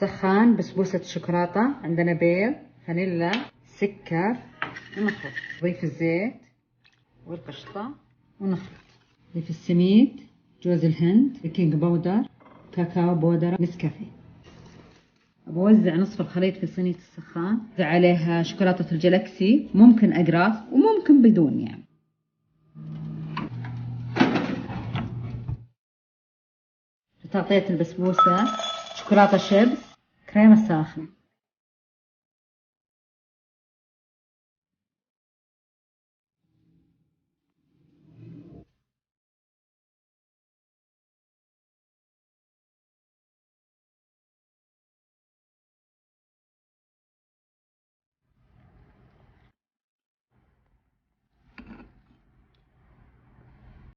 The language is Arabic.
سخان بسبوسة شوكولاتة، عندنا بيض، فانيلا، سكر، ونخلط. نضيف الزيت والقشطة ونخلط. نضيف السميد، جوز الهند، بيكنج باودر، كاكاو بودرة، نسكافيه. بوزع نصف الخليط في صينية السخان، وزع عليها شوكولاتة الجلاكسي، ممكن أقراص وممكن بدون يعني. تغطية البسبوسة شوكولاتة شيبس، كريمة ساخنة.